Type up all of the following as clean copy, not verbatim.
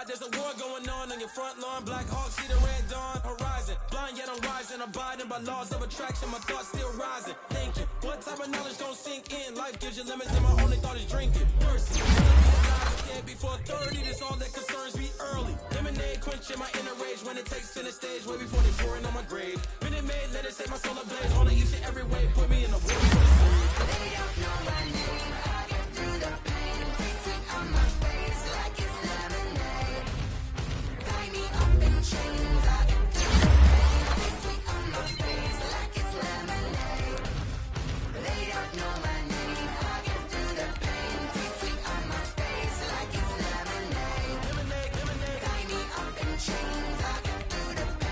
outside, there's a war going on your front lawn. Black Hawk, see the red dawn horizon. Blind yet I'm rising, abiding by laws of attraction. My thoughts still rising, thinking what type of knowledge gon' sink in? Life gives you limits and my only thought is drinking. Mercy, dead before 30, this all that concerns me early. Lemonade quenching my inner rage when it takes center stage, way before they pouring on my grave. Minute Maid, let it set my soul ablaze. On each and every way, put me in the war. They don't know my name, I get through the pain. Taste it on my face like it's lemonade. Tie me up in chains, I get through the pain. Taste it on my face like it's lemonade. They don't know my name, I get through the pain. Taste it on my face like it's lemonade. Tie me up in chains, I get through the pain.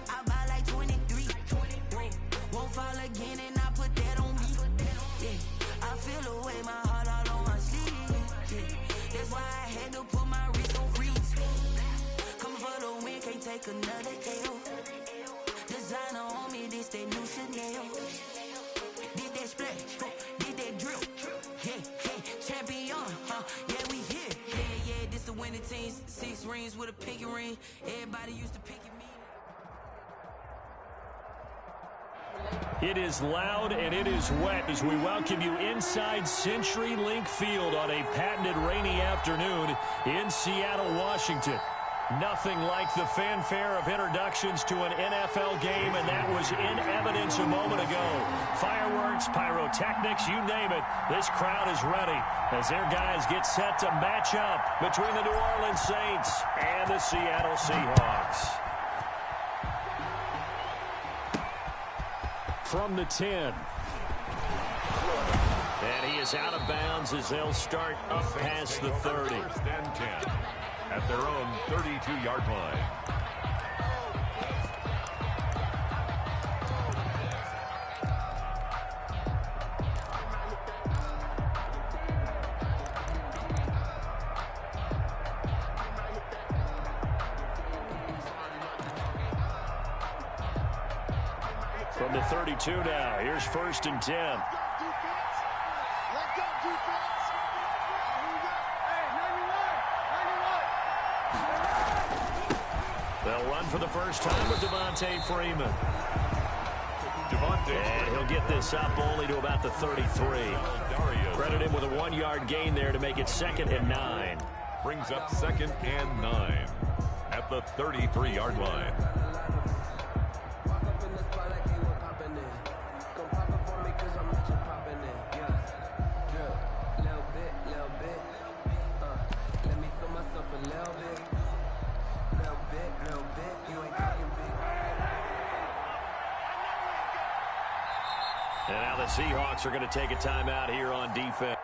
I buy like 23. Won't fall again and I put that on me. Yeah, I feel away my heart all on my sleeve. Yeah, that's why I had to put my wrist on freeze. Coming for the win, can't take another L. Designer on me, this that new Chanel. Did that splash, did that drill. Yeah, champion, yeah, we here. Yeah, this the winning team. 6 rings with a pinky ring. Everybody used to pick it. It is loud and it is wet as we welcome you inside CenturyLink Field on a patented rainy afternoon in Seattle, Washington. Nothing like the fanfare of introductions to an NFL game, and that was in evidence a moment ago. Fireworks, pyrotechnics, you name it. This crowd is ready as their guys get set to match up between the New Orleans Saints and the Seattle Seahawks. From the 10. And he is out of bounds as they'll start up past the 30. First and 10 at their own 32-yard line. From the 32 now, here's first and 10. They'll run for the first time with Devontae Freeman. And he'll get this up only to about the 33. Credit him with a 1-yard gain there to make it 2nd and 9. Brings up 2nd and 9 at the 33-yard line. And now the Seahawks are going to take a timeout here on defense.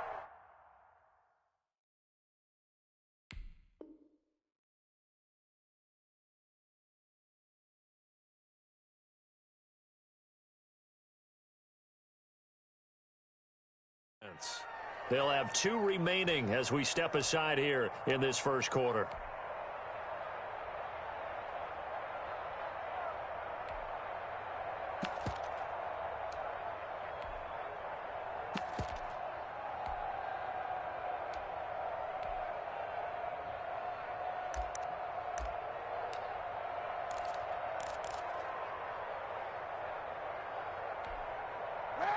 They'll have 2 remaining as we step aside here in this first quarter.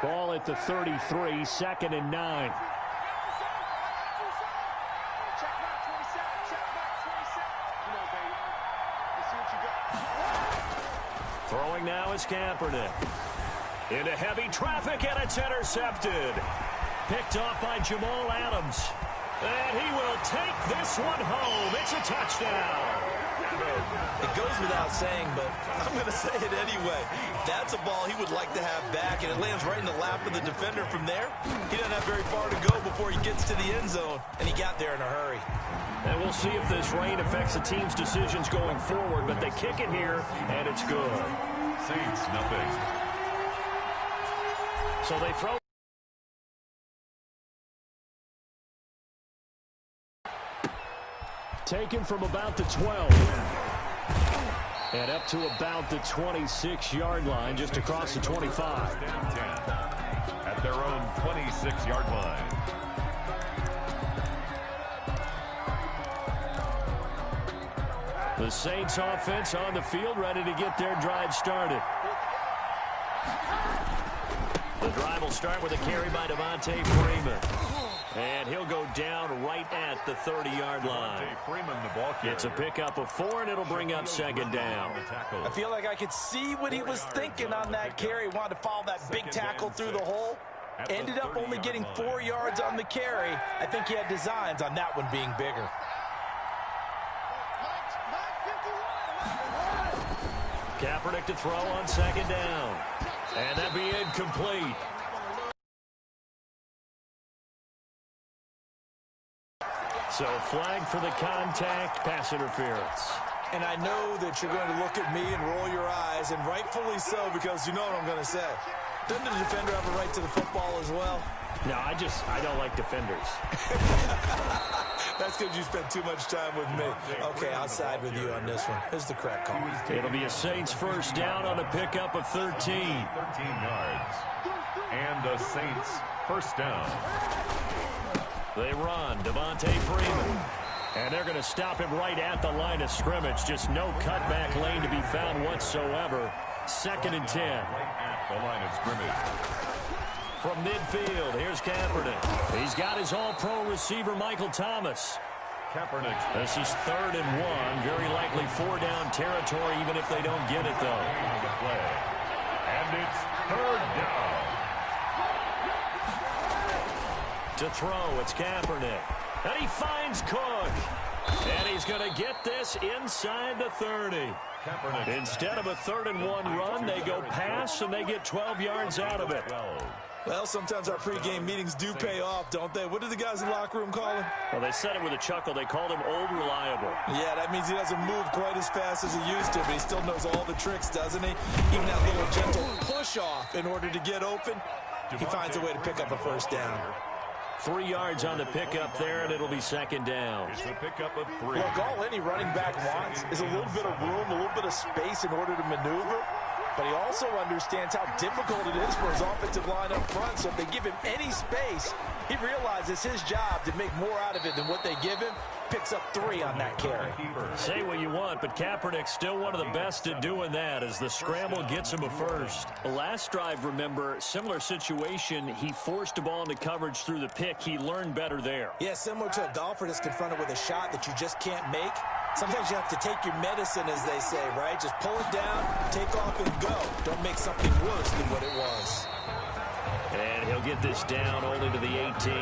Ball at the 33, 2nd and 9. Throwing now is Kaepernick. Into heavy traffic, and it's intercepted. Picked off by Jamal Adams. And he will take this one home. It's a touchdown. It goes without saying, but I'm going to say it anyway. That's a ball he would like to have back, and it lands right in the lap of the defender from there. He doesn't have very far to go before he gets to the end zone, and he got there in a hurry. And we'll see if this rain affects the team's decisions going forward, but they kick it here, and it's good. Saints, nothing. So they throw. Taken from about the 12. And up to about the 26-yard line, just across the 25. Down 10 at their own 26-yard line. The Saints offense on the field, ready to get their drive started. The drive will start with a carry by Devontae Freeman. And he'll go down right at the 30-yard line. Freeman, the ball carrier. It's a pickup of 4, and it'll bring up second down. I feel like I could see what he was thinking on that carry. Wanted to follow that big tackle through the hole. Ended up only getting 4 yards on the carry. I think he had designs on that one being bigger. Kaepernick to throw on second down. And that'd be incomplete. So flag for the contact, pass interference. And I know that you're going to look at me and roll your eyes, and rightfully so, because you know what I'm going to say. Doesn't the defender have a right to the football as well? No, I don't like defenders. That's because you spent too much time with me. Okay, I'll side with you on this one. This is the correct call. It'll be a Saints first down on a pickup of 13. 13 yards. And the Saints first down. They run, Devontae Freeman. And they're going to him right at the line of scrimmage. Just no cutback lane to be found whatsoever. 2nd and 10. Right at the line of scrimmage. From midfield, here's Kaepernick. He's got his all-pro receiver, Michael Thomas. Kaepernick. This is 3rd and 1. Very likely 4-down territory, even if they don't get it, though. The play. And it's 3rd down. To throw, it's Kaepernick. And he finds Cook. And he's going to get this inside the 30. Kaepernick. Instead of a 3rd and 1 run, they go pass, and they get 12 yards out of it. 12. Well, sometimes our pregame meetings do pay off, don't they? What do the guys in the locker room call him? Well, they said it with a chuckle. They called him Old Reliable. Yeah, that means he doesn't move quite as fast as he used to, but he still knows all the tricks, doesn't he? Even that little gentle push-off in order to get open, he finds a way to pick up a first down. 3 yards on the pickup there, and it'll be 2nd down. It's a pickup of 3. Look, all any running back wants is a little bit of room, a little bit of space in order to maneuver. But he also understands how difficult it is for his offensive line up front. So if they give him any space, he realizes his job to make more out of it than what they give him. Picks up 3 on that carry. Say what you want, but Kaepernick's still one of the best at doing that as the scramble gets him a first. The last drive, remember, similar situation. He forced a ball into coverage through the pick. He learned better there. Yeah, similar to a golfer that's confronted with a shot that you just can't make. Sometimes you have to take your medicine, as they say, right? Just pull it down, take off, and go. Don't make something worse than what it was. And he'll get this down only to the 18.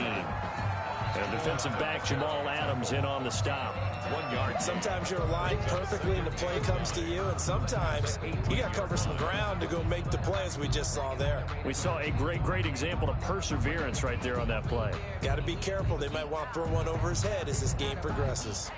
And defensive back Jamal Adams in on the stop. 1 yard. Sometimes you're aligned perfectly and the play comes to you, and sometimes you got to cover some ground to go make the play, as we just saw there. We saw a great example of perseverance right there on that play. Got to be careful. They might want to throw one over his head as this game progresses.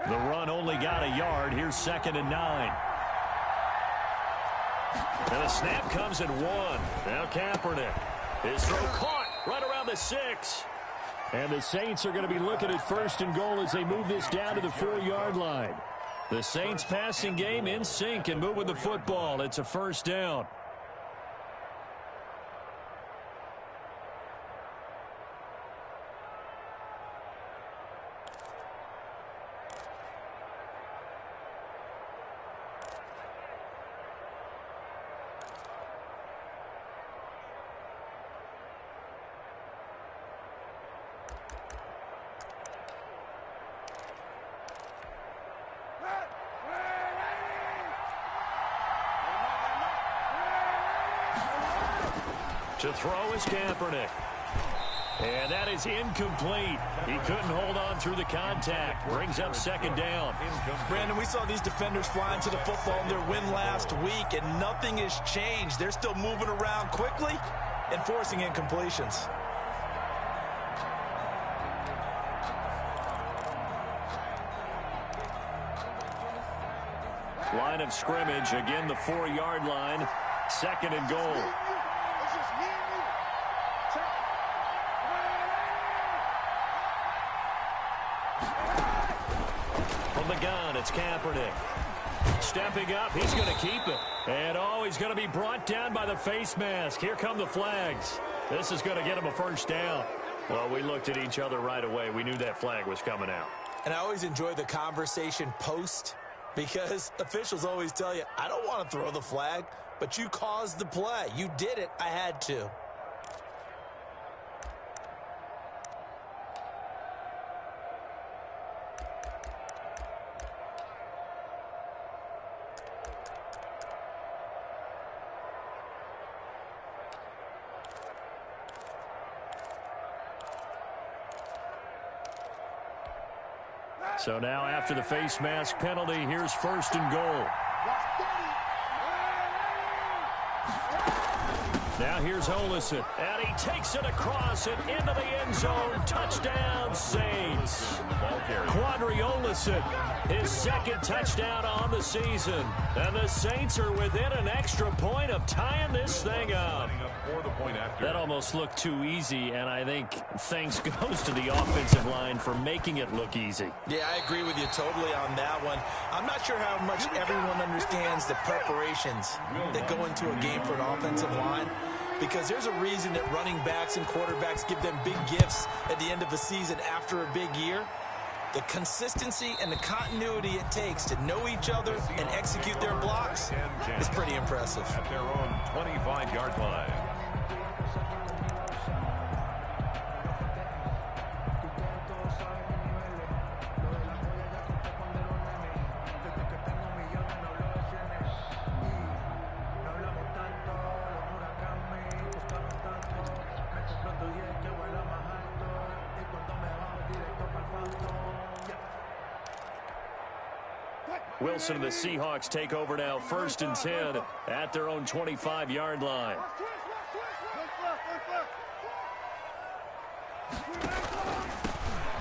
The run only got a yard. Here's 2nd and 9. And the snap comes at 1. Now Kaepernick. His throw caught right around the 6. And the Saints are going to be looking at 1st and goal as they move this down to the 4-yard line. The Saints passing game in sync and moving the football. It's a 1st down. To throw is Kaepernick. And that is incomplete. He couldn't hold on through the contact. Brings up second down. Brandon, we saw these defenders flying to the football in their win last week, and nothing has changed. They're still moving around quickly and forcing incompletions. Line of scrimmage, again the 4-yard line. Second and goal. From the gun, it's Kaepernick. Stepping up, he's going to keep it. And, he's going to be brought down by the face mask. Here come the flags. This is going to get him a first down. Well, we looked at each other right away. We knew that flag was coming out. And I always enjoy the conversation post, because officials always tell you, I don't want to throw the flag, but you caused the play. You did it. I had to. So now after the face mask penalty, here's first and goal. Now here's Olison, and he takes it across and into the end zone. Touchdown, Saints. Quadri Olison, his second touchdown on the season. And the Saints are within an extra point of tying this thing up. That almost looked too easy, and I think thanks goes to the offensive line for making it look easy. Yeah, I agree with you totally on that one. I'm not sure how much everyone understands the preparations that go into a game for an offensive line, because there's a reason that running backs and quarterbacks give them big gifts at the end of the season after a big year. The consistency and the continuity it takes to know each other and execute their blocks is pretty impressive. At their own 25-yard line. Wilson and the Seahawks take over now, 1st and 10 at their own 25-yard line.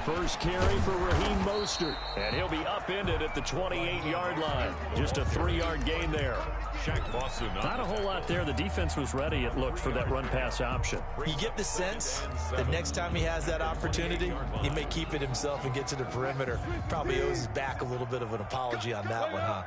First carry for Raheem Mostert, and he'll be upended at the 28-yard line. Just a 3-yard gain there. Not a whole lot there. The defense was ready, it looked, for that run-pass option. You get the sense that next time he has that opportunity, he may keep it himself and get to the perimeter. Probably owes his back a little bit of an apology on that one, huh?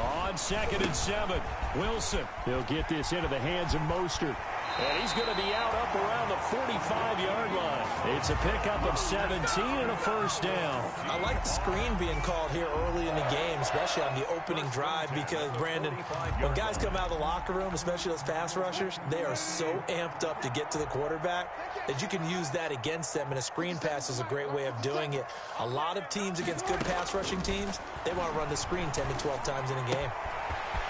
On 2nd and 7, Wilson. He'll get this into the hands of Mostert. And he's going to be out up around the 45-yard line. It's a pickup of 17 and a first down. I like the screen being called here early in the game, especially on the opening drive, because, Brandon, when guys come out of the locker room, especially those pass rushers, they are so amped up to get to the quarterback that you can use that against them, and a screen pass is a great way of doing it. A lot of teams against good pass rushing teams, they want to run the screen 10 to 12 times in a game.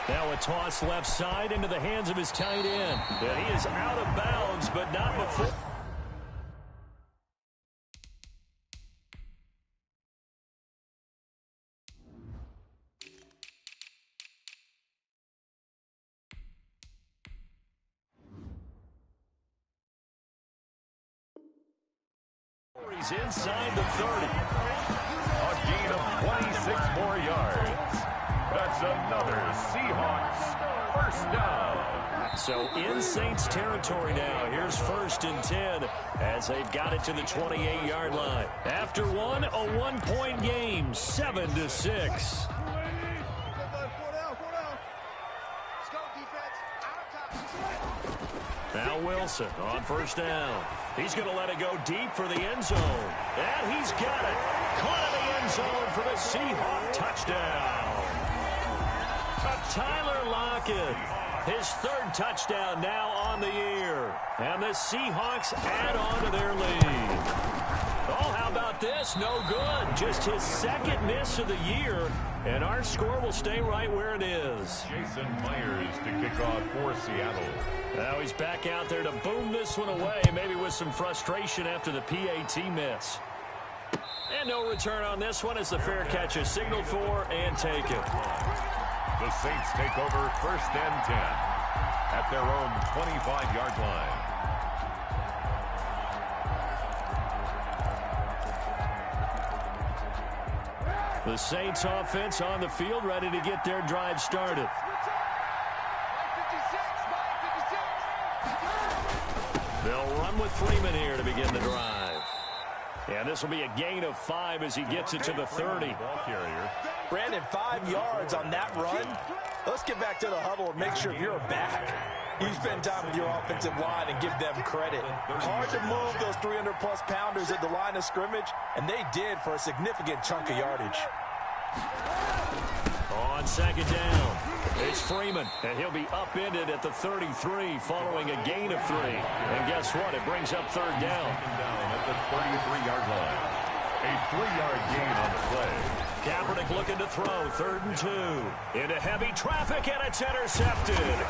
Now a toss left side into the hands of his tight end. And he is out of bounds, but not before. He's inside the 30. A gain of 26 more yards. That's another Seahawks first down. So in Saints territory now. Here's 1st and 10 as they've got it to the 28-yard line. After one, a 1-point game, 7-6. Now Wilson on 1st down. He's going to let it go deep for the end zone. And he's got it. Caught in the end zone for the Seahawk touchdown. Tyler Lockett, his 3rd touchdown now on the year. And the Seahawks add on to their lead. Oh, how about this? No good. Just his second miss of the year, and our score will stay right where it is. Jason Myers to kick off for Seattle. Now he's back out there to boom this one away, maybe with some frustration after the PAT miss. And no return on this one as the fair catch is signaled for and taken. The Saints take over 1st and 10 at their own 25-yard line. The Saints offense on the field, ready to get their drive started. They'll run with Freeman here to begin the drive. And this will be a gain of 5 as he gets it to the 30. Ball carrier. Brandon, 5 yards on that run. Let's get back to the huddle and make sure you're back. You spend time with your offensive line and give them credit. Hard to move those 300-plus pounders at the line of scrimmage, and they did for a significant chunk of yardage. On 2nd down, it's Freeman, and he'll be upended at the 33 following a gain of 3. And guess what? It brings up 3rd down. At the 33-yard line. A 3-yard gain on the play. Kaepernick looking to throw, 3rd and 2. Into heavy traffic, and it's intercepted.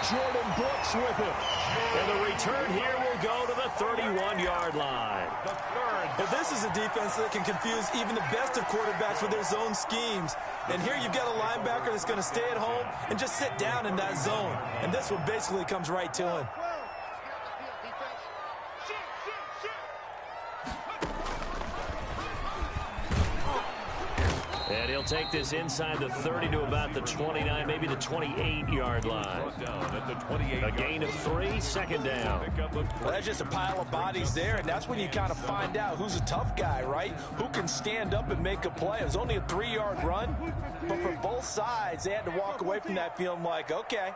Jordan Brooks with it. And the return here will go to the 31-yard line. But this is a defense that can confuse even the best of quarterbacks with their zone schemes. And here you've got a linebacker that's going to stay at home and just sit down in that zone. And this one basically comes right to him. And he'll take this inside the 30 to about the 29, maybe the 28-yard line. A gain of 3, 2nd down. Well, that's just a pile of bodies there, and that's when you kind of find out who's a tough guy, right? Who can stand up and make a play. It was only a 3-yard run, but for both sides, they had to walk away from that feeling like, okay,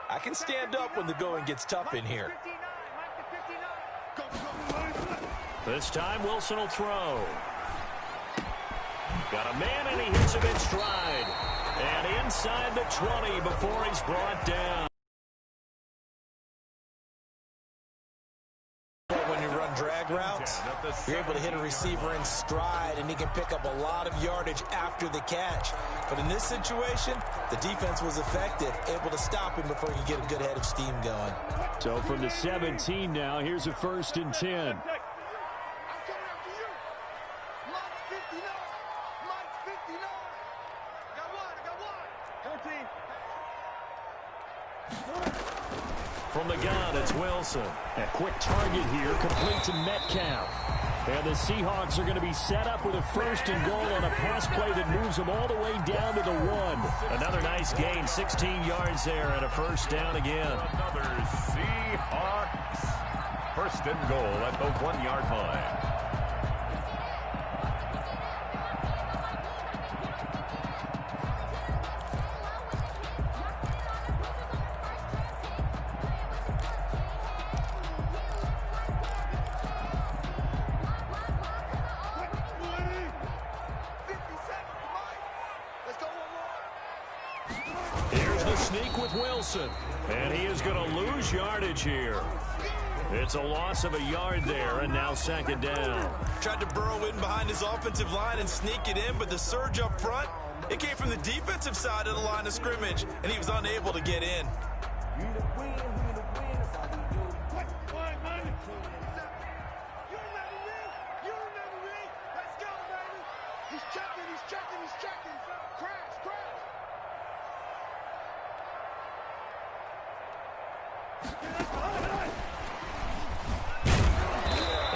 I can stand up when the going gets tough in here. This time, Wilson will throw. Got a man, and he hits him in stride. And inside the 20 before he's brought down. When you run drag routes, you're able to hit a receiver in stride, and he can pick up a lot of yardage after the catch. But in this situation, the defense was effective, able to stop him before he could get a good head of steam going. So from the 17 now, here's a 1st and 10. From the gun, it's Wilson. A quick target here, complete to Metcalf. And the Seahawks are going to be set up with a 1st and goal on a pass play that moves them all the way down to the 1. Another nice gain, 16 yards there, and a 1st down again. Another Seahawks 1st and goal at the 1-yard line. Sneak with Wilson, and he is going to lose yardage here. It's a loss of a yard there, and now 2nd down. Tried to burrow in behind his offensive line and sneak it in, but the surge up front, it came from the defensive side of the line of scrimmage, and he was unable to get in.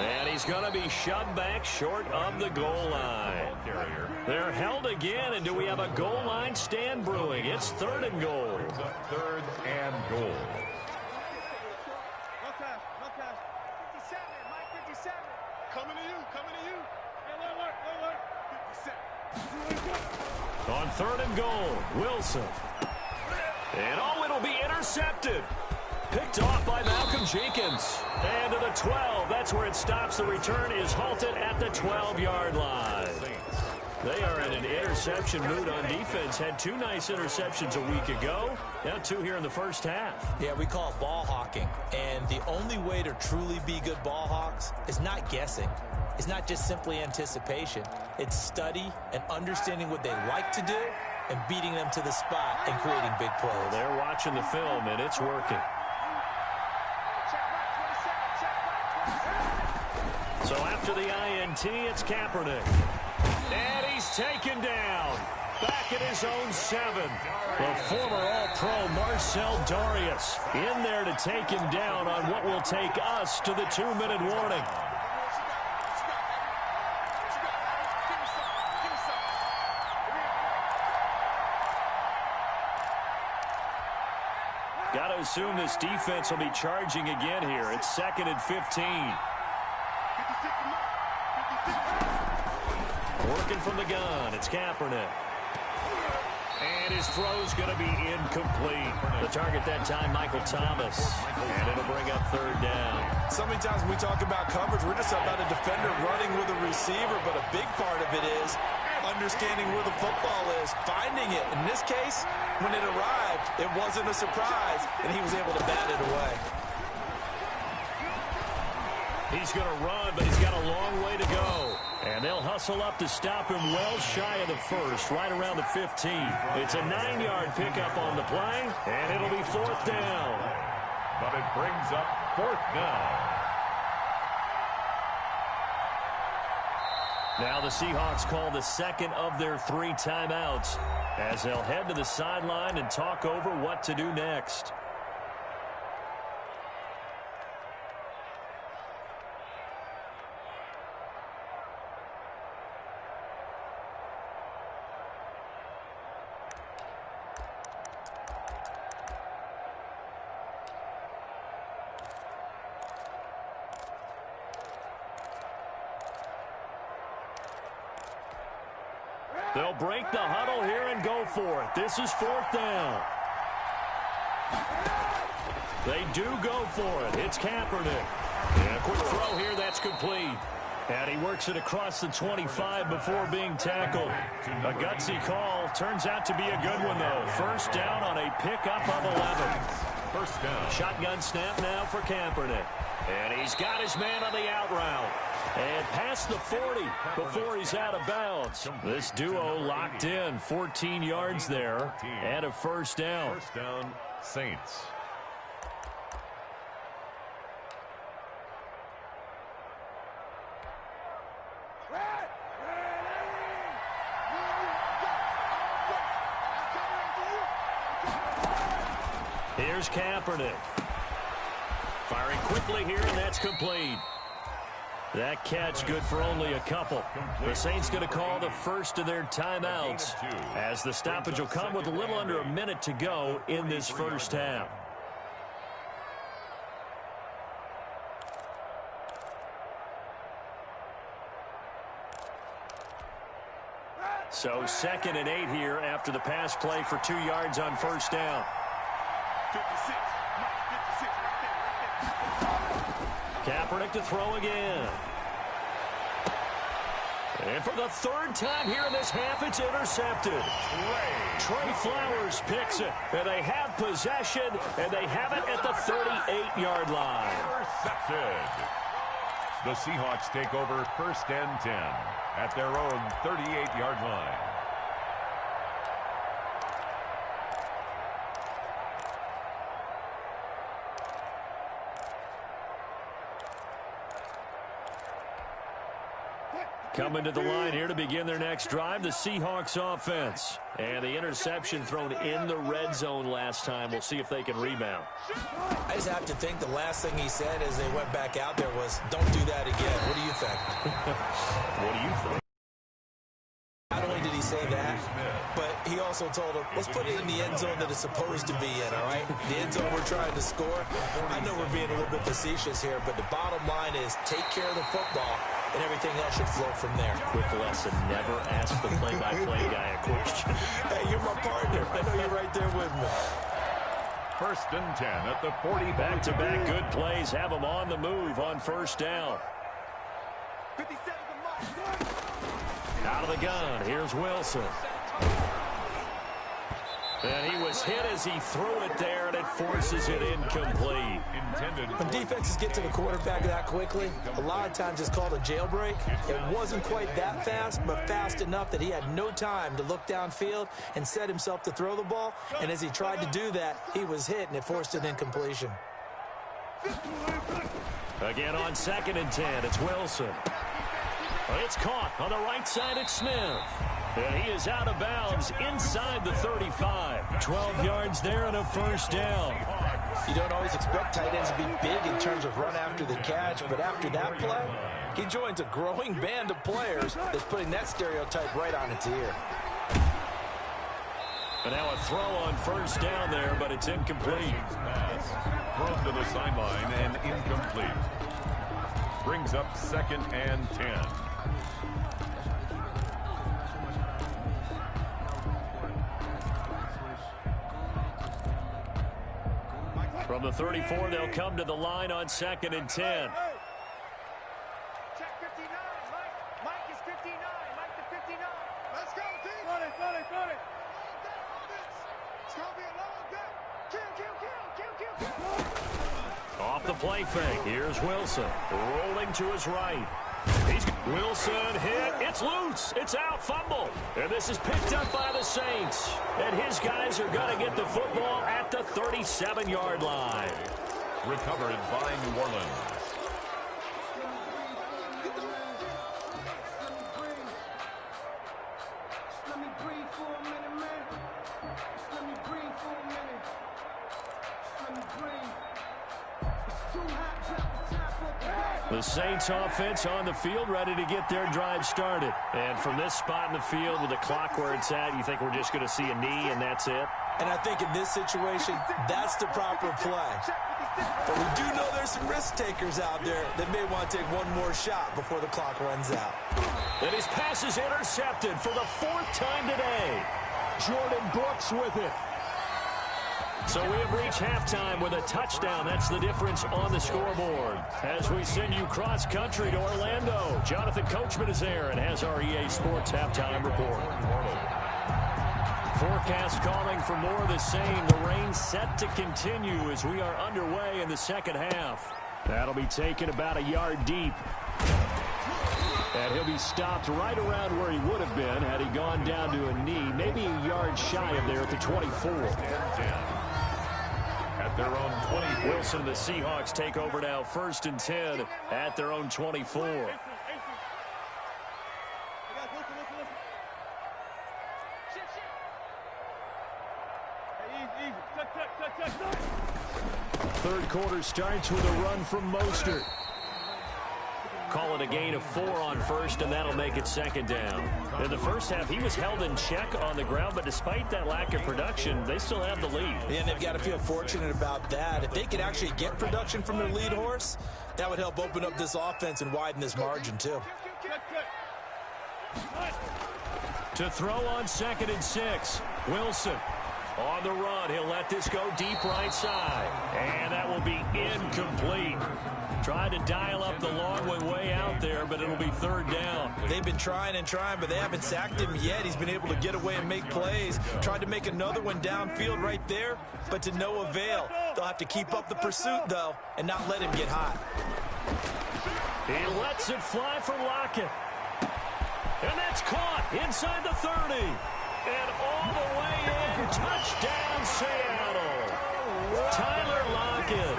And he's going to be shoved back short of the goal line. They're held again, and do we have a goal line stand brewing? It's 3rd and goal. 3rd and goal. Coming to you. Hey, look. On 3rd and goal, Wilson. And it'll be intercepted. Picked off by Malcolm Jenkins. And to the 12. That's where it stops. The return is halted at the 12-yard line. They are in an interception mood on defense. Had 2 nice interceptions a week ago. Now 2 here in the 1st half. Yeah, we call it ball hawking. And the only way to truly be good ball hawks is not guessing. is not just simply anticipation. It's study and understanding what they like to do and beating them to the spot and creating big plays. Well, they're watching the film, and it's working. So after the INT, it's Kaepernick. And he's taken down. Back at his own 7. The former All-Pro Marcel Darius in there to take him down on what will take us to the 2-minute warning. Got to assume this defense will be charging again here. It's 2nd and 15. Working from the gun, it's Kaepernick. And his throw's going to be incomplete. The target that time, Michael Thomas. And it'll bring up 3rd down. So many times when we talk about coverage, we're just about a defender running with a receiver, but a big part of it is understanding where the football is, finding it. In this case, when it arrived, it wasn't a surprise, and he was able to bat it away. He's going to run, but he's got a long way to go. And they'll hustle up to stop him well shy of the 1st, right around the 15. It's a 9-yard pickup on the play, and it'll be 4th down. But it brings up 4th down. Now the Seahawks call the 2nd of their 3 timeouts as they'll head to the sideline and talk over what to do next. They'll break the huddle here and go for it. This is 4th down. They do go for it. It's Kaepernick. And a quick throw here. That's complete. And he works it across the 25 before being tackled. A gutsy call. Turns out to be a good one, though. 1st down on a pickup of 11. 1st down. Shotgun snap now for Kaepernick. And he's got his man on the out route. And past the 40 before he's out of bounds. This duo locked in. 14 yards there and a 1st down. 1st down, Saints. Here's Kaepernick. Firing quickly here, and that's complete. That catch good for only a couple. The Saints going to call the 1st of their timeouts as the stoppage will come with a little under a minute to go in this 1st half. So 2nd and 8 here after the pass play for 2 yards on 1st down. 56. Kaepernick to throw again. And for the 3rd time here in this half, it's intercepted. Trey Flowers picks it. And they have possession, and they have it at the 38-yard line. Intercepted. The Seahawks take over 1st and 10 at their own 38-yard line. Coming to the line here to begin their next drive, the Seahawks offense. And the interception thrown in the red zone last time. We'll see if they can rebound. I just have to think the last thing he said as they went back out there was, don't do that again. What do you think? What do you think? Not only did he say that, but he also told him, let's put it in the end zone that it's supposed to be in, all right? The end zone we're trying to score. I know we're being a little bit facetious here, but the bottom line is take care of the football, and everything else should flow from there. Quick lesson, never ask the play-by-play guy a question. Hey, you're my partner. I know you're right there with me. 1st and 10 at the 40. Back-to-back good plays have them on the move on 1st down. 57 Out of the gun, here's Wilson. And he was hit as he threw it there, and it forces it incomplete. When defenses get to the quarterback that quickly, a lot of times it's called a jailbreak. It wasn't quite that fast, but fast enough that he had no time to look downfield and set himself to throw the ball. And as he tried to do that, he was hit, and it forced an incompletion. Again on 2nd and 10, it's Wilson. It's caught on the right side at Smith. And he is out of bounds inside the 35. 12 yards there and a first down. You don't always expect tight ends to be big in terms of run after the catch, but after that play, he joins a growing band of players that's putting that stereotype right on its ear. And now a throw on first down there, but it's incomplete. Thrown to the sideline and incomplete. Brings up 2nd and 10. From the 34, they'll come to the line on 2nd and 10. Check 59. Mike is 59. Mike to 59. Let's go, team. Got it. It's going to be a long day. Kill. Off the play fake, here's Wilson. Rolling to his right. Wilson hit. It's loose. It's out. Fumble. And this is picked up by the Saints. And his guys are going to get the football at the 37-yard line. Recovered by New Orleans. The Saints offense on the field, ready to get their drive started. And from this spot in the field with the clock where it's at, you think we're just going to see a knee and that's it? And I think in this situation, that's the proper play. But we do know there's some risk takers out there that may want to take one more shot before the clock runs out. And his pass is intercepted for the 4th time today. Jordan Brooks with it. So we have reached halftime with a touchdown. That's the difference on the scoreboard. As we send you cross-country to Orlando, Jonathan Coachman is there and has our EA Sports halftime report. Forecast calling for more of the same. The rain set to continue as we are underway in the second half. That'll be taken about a yard deep. And he'll be stopped right around where he would have been had he gone down to a knee, maybe a yard shy of there at the 24. At their own 24. Wilson, the Seahawks take over now, 1st and 10 at their own 24. Third quarter starts with a run from Mostert. Call it a gain of 4 on first, and that'll make it 2nd down. In the first half, he was held in check on the ground, but despite that lack of production, they still have the lead. And they've got to feel fortunate about that. If they could actually get production from their lead horse, that would help open up this offense and widen this margin, too. To throw on 2nd and 6, Wilson. On the run, he'll let this go deep right side. And that will be incomplete. Tried to dial up the long way out there, but it'll be 3rd down. They've been trying and trying, but they haven't sacked him yet. He's been able to get away and make plays. Tried to make another one downfield right there, but to no avail. They'll have to keep up the pursuit, though, and not let him get hot. He lets it fly for Lockett. And that's caught inside the 30. And all the way in, touchdown Seattle. Tyler Lockett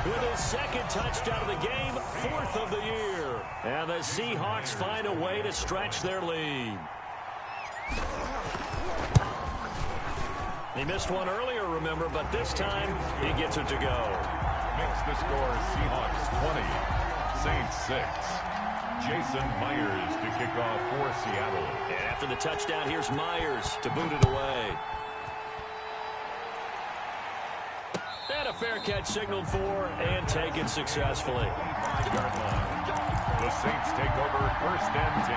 with his 2nd touchdown of the game, 4th of the year. And the Seahawks find a way to stretch their lead. He missed one earlier, remember, but this time he gets it to go. Makes the score Seahawks 20, Saints 6. Jason Myers to kick off for Seattle. And after the touchdown, here's Myers to boot it away. And a fair catch signaled for and taken successfully. 5-yard line. The Saints take over 1st and 10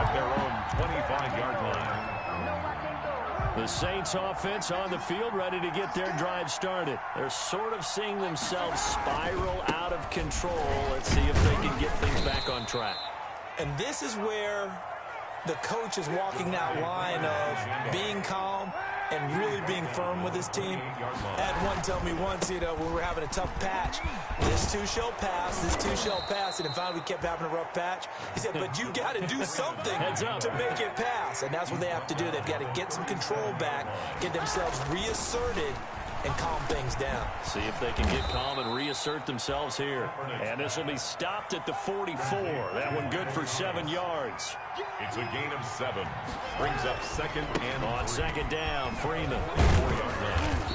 at their own 25-yard line. The Saints offense on the field ready to get their drive started. They're sort of seeing themselves spiral out of control. Let's see if they can get things back on track. And this is where the coach is walking that line of being calm, and really being firm with his team. I had one tell me once, when we were having a tough patch, this too shall pass, and finally we kept having a rough patch. He said, but you got to do something to make it pass, and that's what they have to do. They've got to get some control back, get themselves reasserted, and calm things down. See if they can get calm and reassert themselves here. And this will be stopped at the 44. That one good for 7 yards. It's a gain of 7. Brings up second and on second down, Freeman.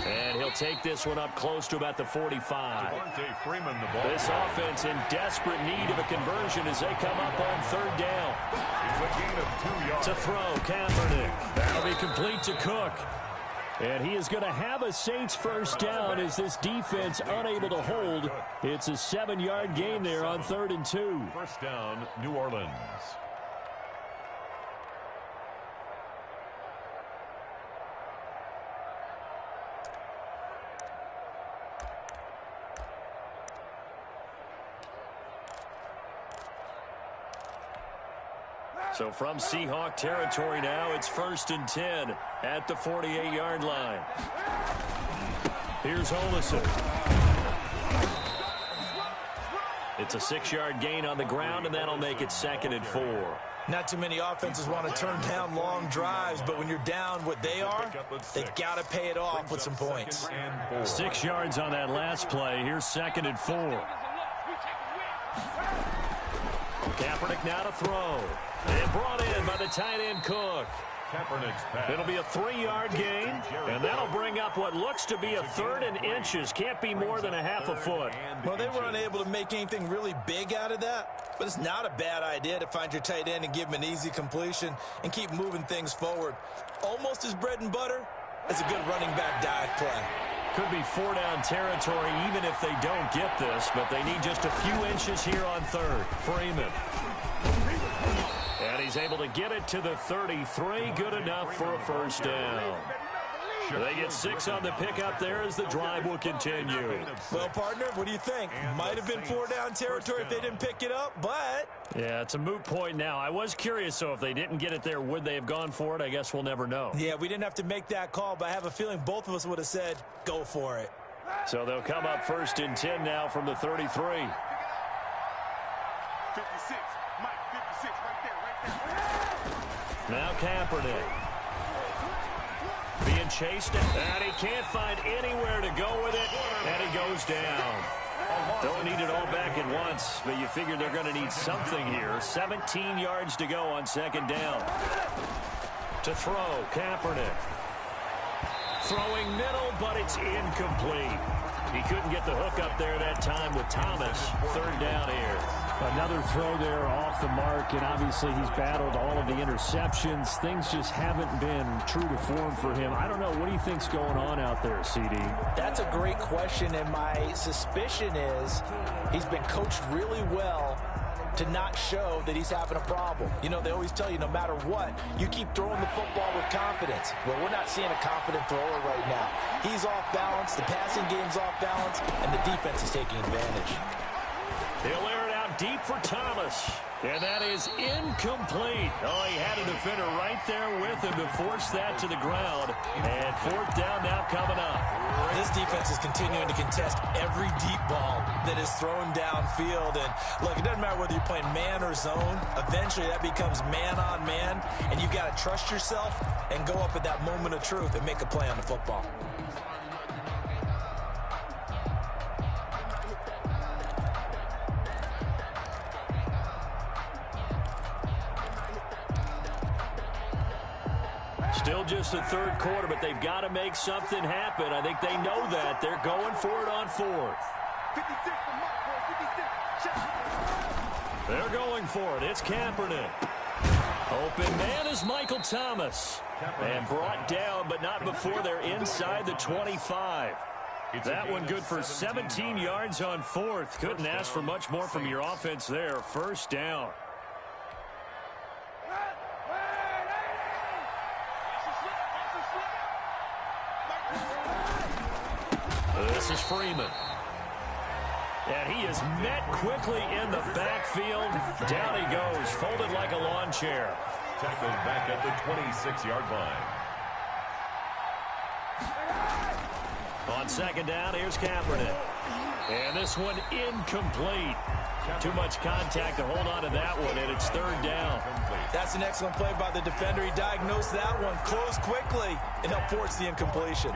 And he'll take this one up close to about the 45. Freeman, the ball. This offense in desperate need of a conversion as they come up on third down. It's a gain of 2 yards. To throw, Kaepernick. That'll be complete to Cook. And he is going to have a Saints first down as this defense unable to hold. It's a 7-yard gain there on 3rd and 2. First down, New Orleans. So from Seahawk territory now, it's 1st and 10 at the 48-yard line. Here's Olison. It's a 6-yard gain on the ground, and that'll make it 2nd and 4. Not too many offenses want to turn down long drives, but when you're down what they are, they got to pay it off with some points. 6 yards on that last play. Here's 2nd and 4. Kaepernick now to throw. And brought in by the tight end Cook. It'll be a 3-yard gain, and that'll bring up what looks to be a 3rd and inches. Can't be more than a half a foot. Well, they were unable to make anything really big out of that, but it's not a bad idea to find your tight end and give him an easy completion and keep moving things forward. Almost as bread and butter as a good running back dive play. Could be 4-down territory even if they don't get this, but they need just a few inches here on 3rd. Freeman. And he's able to get it to the 33. Good enough for a first down. They get 6 on the pickup there as the drive will continue. Well, partner, what do you think? Might have been 4-down territory if they didn't pick it up, but... Yeah, it's a moot point now. I was curious, so if they didn't get it there, would they have gone for it? I guess we'll never know. Yeah, we didn't have to make that call, but I have a feeling both of us would have said, go for it. So they'll come up 1st and 10 now from the 33. 56. Mike, 56, right there. Now Kaepernick. Being chased, and he can't find anywhere to go with it, and he goes down. Don't need it all back at once, but you figure they're going to need something here. 17 yards to go on 2nd down. To throw, Kaepernick. Throwing middle, but it's incomplete. He couldn't get the hook up there that time with Thomas. 3rd down here. Another throw there off the mark, and obviously he's battled all of the interceptions. Things just haven't been true to form for him. I don't know. What do you think's going on out there, CD? That's a great question, and my suspicion is he's been coached really well to not show that he's having a problem. You know, they always tell you no matter what, you keep throwing the football with confidence. Well, we're not seeing a confident thrower right now. He's off balance, the passing game's off balance, and the defense is taking advantage. He'll air it out deep for Thomas. And that is incomplete. Oh, he had a defender right there with him to force that to the ground. And 4th down now coming up. This defense is continuing to contest every deep ball that is thrown downfield. And look, it doesn't matter whether you're playing man or zone. Eventually that becomes man on man. And you've got to trust yourself and go up at that moment of truth and make a play on the football. Still just the 3rd quarter, but they've got to make something happen. I think they know that. They're going for it on 4th. 56 for Mike, 56. They're going for it. It's Kaepernick. Open man is Michael Thomas. And brought down, but not before they're inside the 25. That one good for 17 yards on 4th. Couldn't ask for much more from your offense there. 1st down. This is Freeman. And he is met quickly in the backfield. Down he goes, folded like a lawn chair. Tackled back at the 26-yard line. On second down, here's Kaepernick. And this one incomplete. Too much contact to hold on to that one, and it's third down. That's an excellent play by the defender. He diagnosed that one, closed quickly, and helped force the incompletion.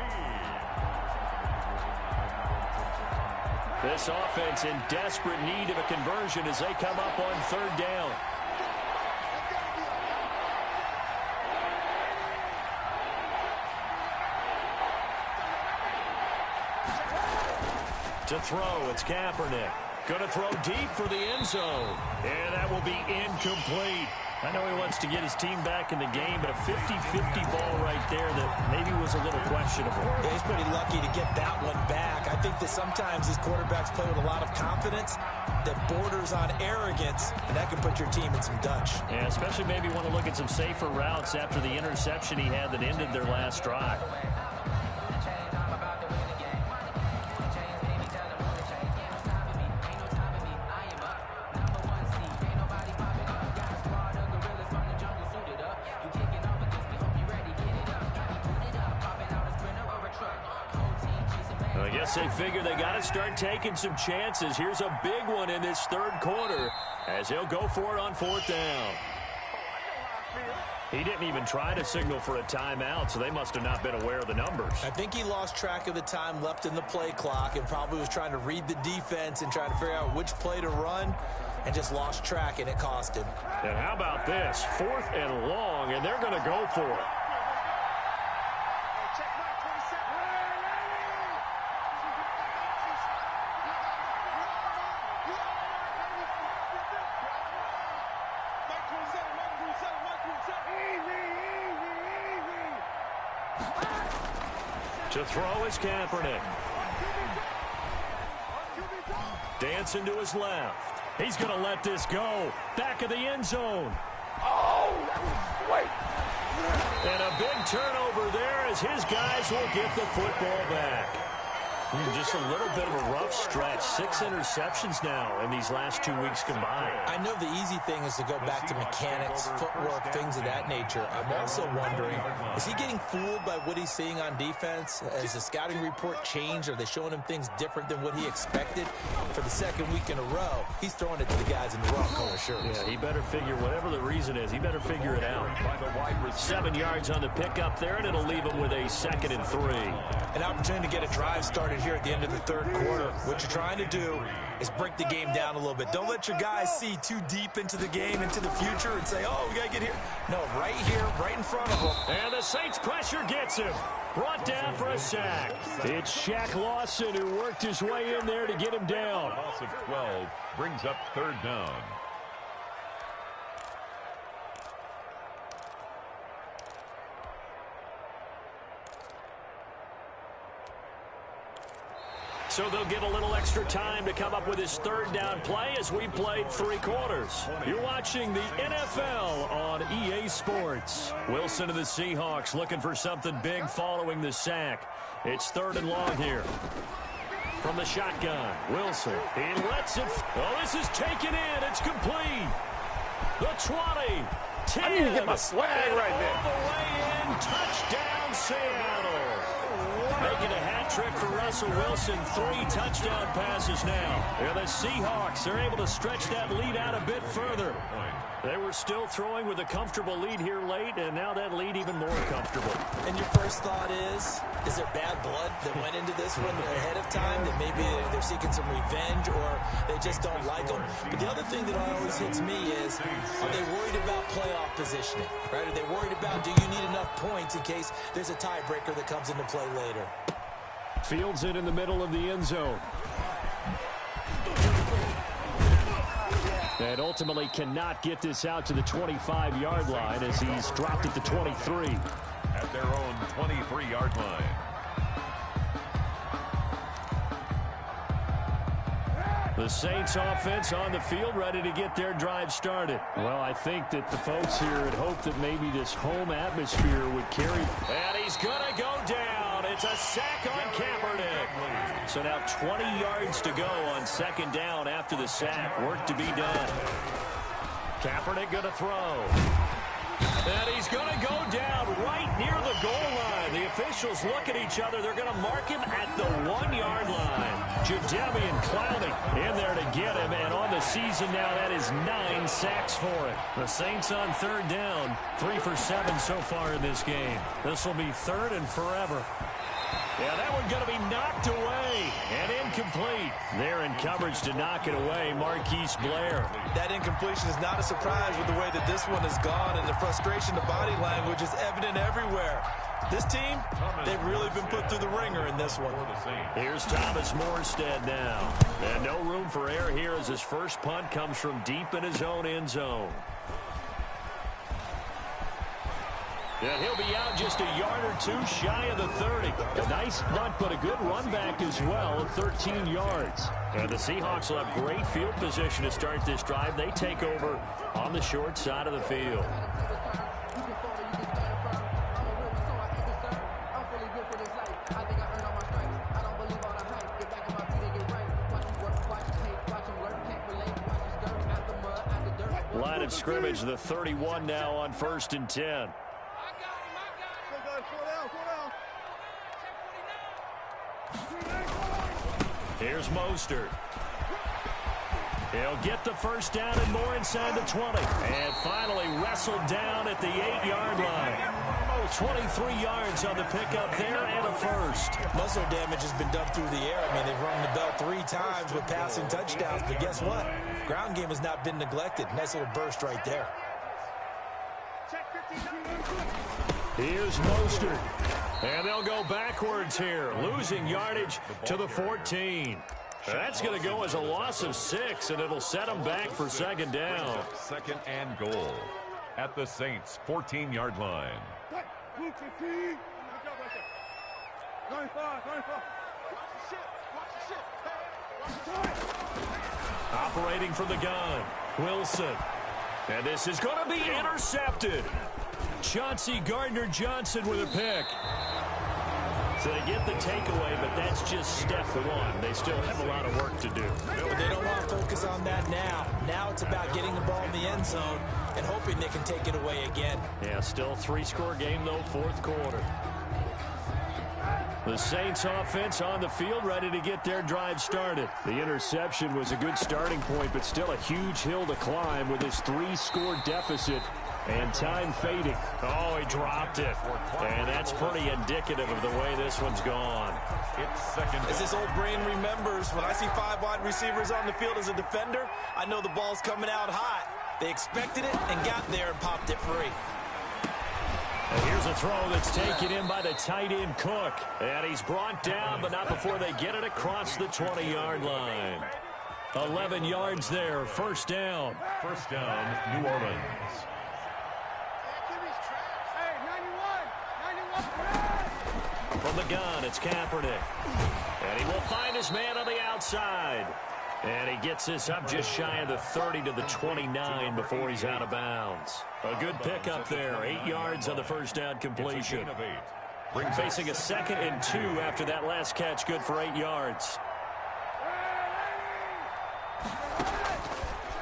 This offense in desperate need of a conversion as they come up on third down. To throw, it's Kaepernick. Going to throw deep for the end zone. And that will be incomplete. I know he wants to get his team back in the game, but a 50-50 ball right there that maybe was a little questionable. Yeah, he's pretty lucky to get that one back. I think that sometimes these quarterbacks play with a lot of confidence that borders on arrogance, and that can put your team in some Dutch. Yeah, especially maybe want to look at some safer routes after the interception he had that ended their last drive. I guess they figure they got to start taking some chances. Here's a big one in this third quarter as he'll go for it on fourth down. He didn't even try to signal for a timeout, so they must have not been aware of the numbers. I think he lost track of the time left in the play clock and probably was trying to read the defense and trying to figure out which play to run and just lost track, and it cost him. And how about this? Fourth and long, and they're going to go for it. To throw is Kaepernick. Dancing to his left. He's going to let this go. Back of the end zone. Oh, wait. And a big turnover there as his guys will get the football back. Just a little bit of a rough stretch. 6 interceptions now in these last 2 weeks combined. I know the easy thing is to go back to mechanics, footwork, things of that nature. I'm also wondering, is he getting fooled by what he's seeing on defense? Has the scouting report changed? Are they showing him things different than what he expected? For the second week in a row, he's throwing it to the guys in the wrong color shirts. Yeah, he better figure, whatever the reason is, he better figure it out. 7 yards on the pickup there, and it'll leave him with a 2nd and 3. An opportunity to get a drive started here at the end of the third quarter. What you're trying to do is break the game down a little bit. Don't let your guys see too deep into the game, into the future, and say, oh, we got to get here. No, right here, right in front of them. And the Saints pressure gets him. Brought down for a sack. It's Shaq Lawson who worked his way in there to get him down. Loss of 12 brings up third down. So they'll get a little extra time to come up with his third down play as we played 3 quarters. You're watching the NFL on EA Sports. Wilson and the Seahawks looking for something big following the sack. It's 3rd and long here. From the shotgun, Wilson. He lets it. Oh, this is taken in. It's complete. The 20. 10. I need to get my swag right there. All the way in. Touchdown, Seattle. Making a hat trick for Russell Wilson. 3 touchdown passes now. Yeah, the Seahawks are able to stretch that lead out a bit further. They were still throwing with a comfortable lead here late, and now that lead even more comfortable. And your first thought is there bad blood that went into this one ahead of time, that maybe they're seeking some revenge or they just don't like them? But the other thing that always hits me is, are they worried about playoff positioning? Right? Are they worried about, do you need enough points in case there's a tiebreaker that comes into play later? Fields it in the middle of the end zone. And ultimately cannot get this out to the 25-yard line as he's dropped it to 23. At their own 23-yard line. The Saints offense on the field ready to get their drive started. Well, I think that the folks here had hoped that maybe this home atmosphere would carry. And he's going to go down. It's a sack on Kaepernick. So now 20 yards to go on 2nd down after the sack. Work to be done. Kaepernick going to throw. And he's going to go down right near the goal line. The official officials look at each other. They're going to mark him at the 1-yard line. Jadeveon Clowney in there to get him, and on the season now, that is 9 sacks for him. The Saints on third down, 3 for 7 so far in this game. This will be third and forever. Yeah, that one going to be knocked away and incomplete. They're in coverage to knock it away, Marquise Blair. That incompletion is not a surprise with the way that this one has gone, and the frustration, the body language is evident everywhere. This team, they've really been put through the ringer in this one. Here's Thomas Morstead now. And no room for error here as his first punt comes from deep in his own end zone. And he'll be out just a yard or two shy of the 30. A nice punt, but a good run back as well, 13 yards. And the Seahawks will have great field position to start this drive. They take over on the short side of the field. Line of scrimmage, the 31 now on 1st and 10. Here's Mostert. He'll get the first down and more inside the 20. And finally wrestled down at the 8-yard line. 23 yards on the pickup there and a first. Muscle damage has been done through the air. I mean, they've rung the bell 3 times with passing touchdowns. But guess what? Ground game has not been neglected. Nice little burst right there. Here's Mostert. And they'll go backwards here, losing yardage to the 14. That's going to go as a loss of 6, and it'll set them back for second down. Second and goal at the Saints' 14-yard line. Operating from the gun, Wilson. And this is going to be intercepted. Chauncey Gardner-Johnson with a pick. So they get the takeaway, but that's just step 1. They still have a lot of work to do. But they don't want to focus on that now. Now it's about getting the ball in the end zone and hoping they can take it away again. Yeah, still a 3-score game, though, 4th quarter. The Saints offense on the field, ready to get their drive started. The interception was a good starting point, but still a huge hill to climb with his 3-score deficit. And time fading. Oh, he dropped it. And that's pretty indicative of the way this one's gone. It's second. As this old brain remembers, when I see 5 wide receivers on the field as a defender, I know the ball's coming out hot. They expected it and got there and popped it free. And here's a throw that's taken in by the tight end Cook. And he's brought down, but not before they get it across the 20-yard line. 11 yards there, first down. First down, New Orleans. From the gun, it's Kaepernick. And he will find his man on the outside. And he gets this up just shy of the 30 to the 29 before he's out of bounds. A good pickup there, 8 yards on the first down completion. Facing a 2nd and 2 after that last catch, good for 8 yards.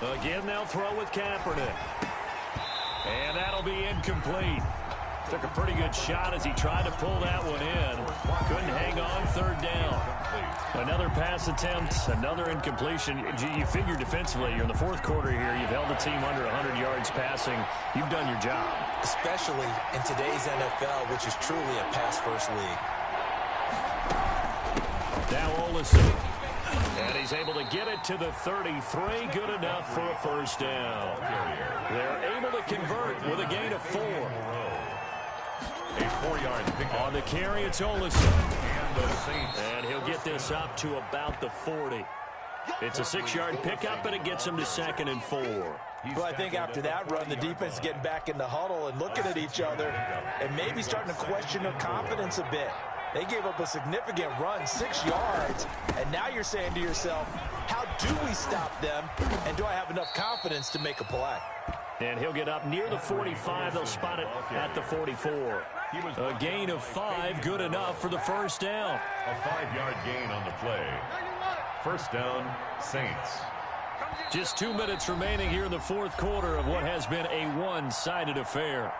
Again, they'll throw with Kaepernick. And that'll be incomplete. Took a pretty good shot as he tried to pull that one in. Couldn't hang on, 3rd down. Another pass attempt, another incompletion. You figure defensively, you're in the 4th quarter here. You've held the team under 100 yards passing. You've done your job. Especially in today's NFL, which is truly a pass-first league. Now Olsen. And he's able to get it to the 33. Good enough for a first down. They're able to convert with a gain of 4. A 4-yard pickup. On the carry, it's Olsen. And he'll get this up to about the 40. It's a 6-yard pickup, and it gets him to 2nd and 4. Well, I think after that run, the defense is getting back in the huddle and looking at each other and maybe starting to question their confidence a bit. They gave up a significant run, 6 yards, and now you're saying to yourself, how do we stop them, and do I have enough confidence to make a play? And he'll get up near the 45. They'll spot it at the 44. A gain of 5, good enough for the first down. A 5-yard gain on the play. First down, Saints. Just 2 minutes remaining here in the 4th quarter of what has been a one-sided affair.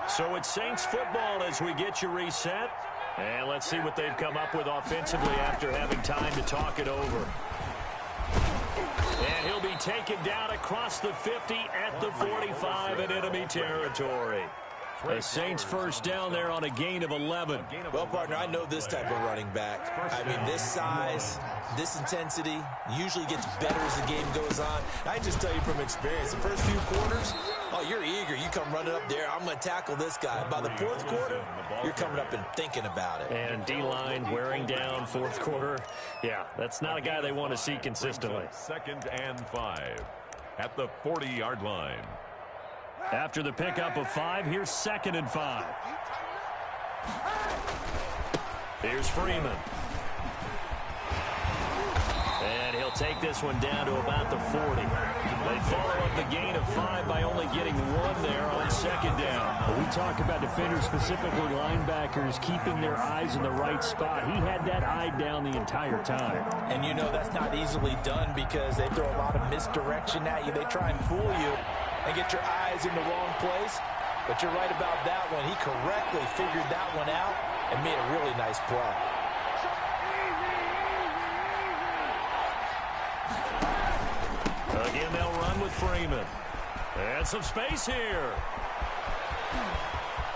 So it's Saints football as we get you reset. And let's see what they've come up with offensively after having time to talk it over. And he'll be taken down across the 50 at the 45 in enemy territory. The Saints first down there on a gain of 11. Well, partner, I know this type of running back. I mean, this size, this intensity usually gets better as the game goes on. I just tell you from experience, the first few quarters, oh, you're eager. You come running up there, I'm going to tackle this guy. By the fourth quarter, you're coming up and thinking about it. And D-line wearing down fourth quarter. Yeah, that's not a guy they want to see consistently. 2nd and 5 at the 40-yard line. After the pickup of 5, here's 2nd and 5. Here's Freeman. And he'll take this one down to about the 40. They follow up the gain of 5 by only getting 1 there on 2nd down. We talk about defenders, specifically linebackers, keeping their eyes in the right spot. He had that eye down the entire time. And you know that's not easily done because they throw a lot of misdirection at you. They try and fool you and get your eyes in the wrong place. But you're right about that one. He correctly figured that one out and made a really nice play. Again, they'll run with Freeman. And some space here.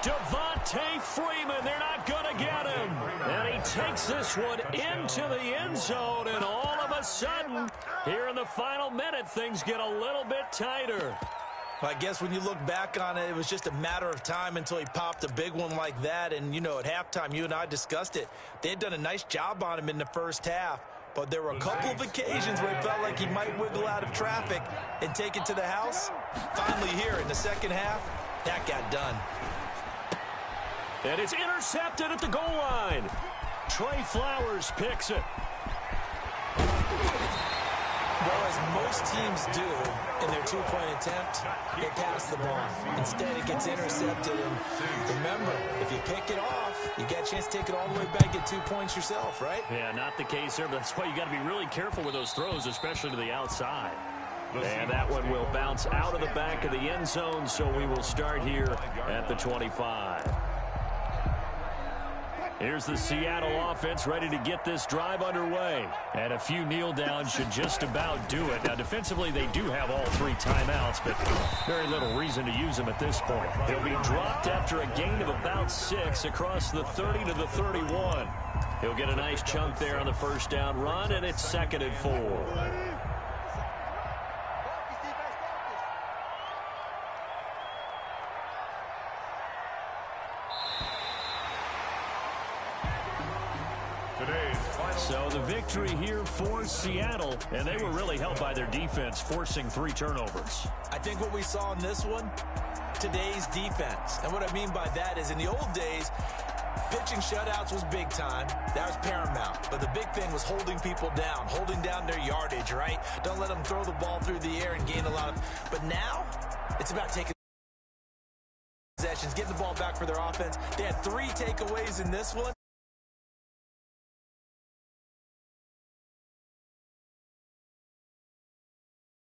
Devontae Freeman, they're not going to get him. And he takes this one into the end zone, and all of a sudden, here in the final minute, things get a little bit tighter. Well, I guess when you look back on it, it was just a matter of time until he popped a big one like that. And, you know, at halftime, you and I discussed it. They had done a nice job on him in the first half. But there were a couple of occasions where it felt like he might wiggle out of traffic and take it to the house. Finally here in the second half, that got done. And it's intercepted at the goal line. Trey Flowers picks it. Well, as most teams do in their two-point attempt, they pass the ball. Instead, it gets intercepted. And remember, if you pick it off, you got a chance to take it all the way back, get 2 points yourself, right? Yeah, not the case there, but that's why you got to be really careful with those throws, especially to the outside. And that one will bounce out of the back of the end zone, so we will start here at the 25. Here's the Seattle offense ready to get this drive underway. And a few kneel downs should just about do it. Now, defensively, they do have all 3 timeouts, but very little reason to use them at this point. He'll be dropped after a gain of about 6 across the 30 to the 31. He'll get a nice chunk there on the first down run, and it's 2nd and 4. So the victory here for Seattle, and they were really helped by their defense, forcing 3 turnovers. I think what we saw in this one, today's defense. And what I mean by that is in the old days, pitching shutouts was big time. That was paramount. But the big thing was holding people down, holding down their yardage, right? Don't let them throw the ball through the air and gain a lot of... But now, it's about taking possessions, getting the ball back for their offense. They had 3 takeaways in this one.